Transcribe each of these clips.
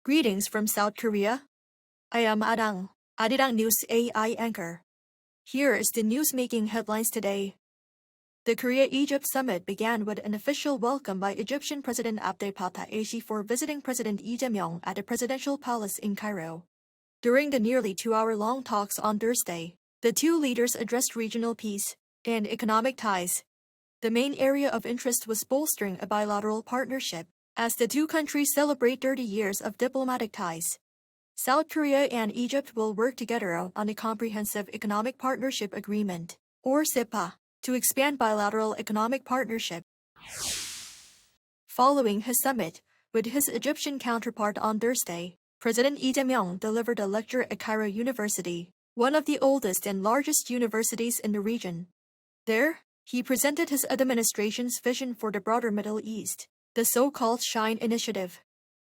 Greetings from South Korea. I am Arirang News AI anchor. Here is the news making headlines today. The Korea-Egypt summit began with an official welcome by Egyptian President Abdel Fattah el-Sisi for visiting President Lee Jae-myung at the presidential palace in Cairo. During the nearly 2-hour-long talks on Thursday, the two leaders addressed regional peace and economic ties. The main area of interest was bolstering a bilateral partnership, as the two countries celebrate 30 years of diplomatic ties. South Korea and Egypt will work together on a comprehensive economic partnership agreement, or SIPA, to expand bilateral economic partnership. Following his summit with his Egyptian counterpart on Thursday, President Lee Jae-myung delivered a lecture at Cairo University, one of the oldest and largest universities in the region. There, he presented his administration's vision for the broader Middle East, the so-called SHINE initiative.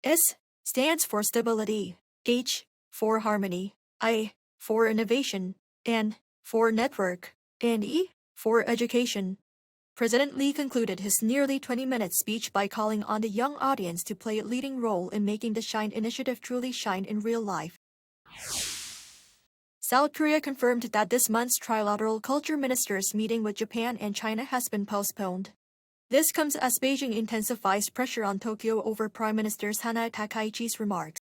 S stands for stability, H for harmony, I for innovation, N for network, and E for education. President Lee concluded his nearly 20-minute speech by calling on the young audience to play a leading role in making the SHINE initiative truly shine in real life. South Korea confirmed that this month's trilateral culture ministers meeting with Japan and China has been postponed. This comes as Beijing intensifies pressure on Tokyo over Prime Minister Sanae Takaichi's remarks,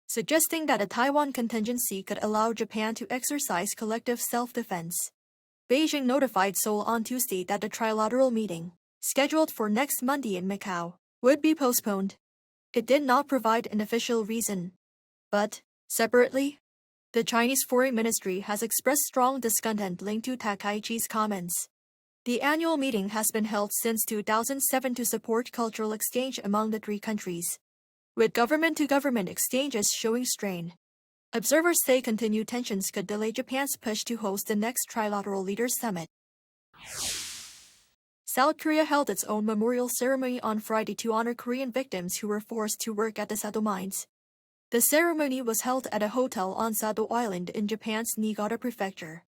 suggesting that a Taiwan contingency could allow Japan to exercise collective self-defense. Beijing notified Seoul on Tuesday that the trilateral meeting, scheduled for next Monday in Macau, would be postponed. It did not provide an official reason. But, separately, the Chinese Foreign Ministry has expressed strong discontent linked to Takaichi's comments. The annual meeting has been held since 2007 to support cultural exchange among the three countries, with government-to-government exchanges showing strain. Observers say continued tensions could delay Japan's push to host the next trilateral leaders summit. South Korea held its own memorial ceremony on Friday to honor Korean victims who were forced to work at the Sado Mines. The ceremony was held at a hotel on Sado Island in Japan's Niigata Prefecture,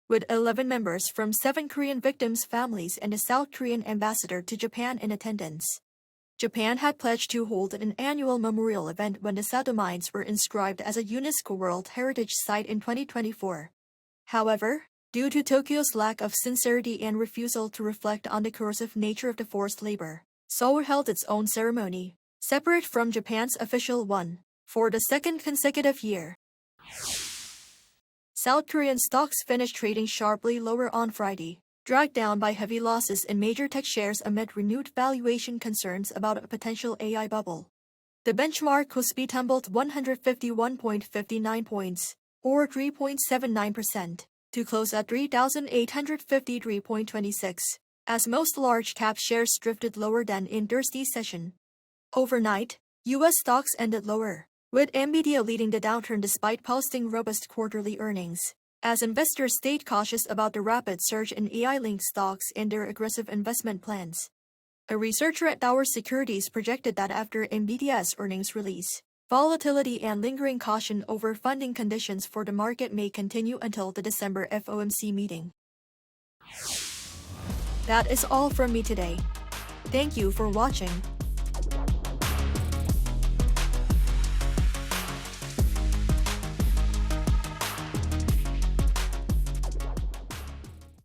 with 11 members from 7 Korean victims' families and a South Korean ambassador to Japan in attendance. Japan had pledged to hold an annual memorial event when the Sado Mines were inscribed as a UNESCO World Heritage Site in 2024. However, due to Tokyo's lack of sincerity and refusal to reflect on the corrosive nature of the forced labor, Seoul held its own ceremony, separate from Japan's official one, for the second consecutive year. South Korean stocks finished trading sharply lower on Friday, dragged down by heavy losses in major tech shares amid renewed valuation concerns about a potential AI bubble. The benchmark KOSPI tumbled 151.59 points, or 3.79%, to close at 3,853.26, as most large-cap shares drifted lower than in Thursday's session. Overnight, U.S. stocks ended lower, with NVIDIA leading the downturn despite posting robust quarterly earnings, as investors stayed cautious about the rapid surge in AI-linked stocks and their aggressive investment plans. A researcher at Tower Securities projected that after NVIDIA's earnings release, volatility and lingering caution over funding conditions for the market may continue until the December FOMC meeting. That is all from me today. Thank you for watching.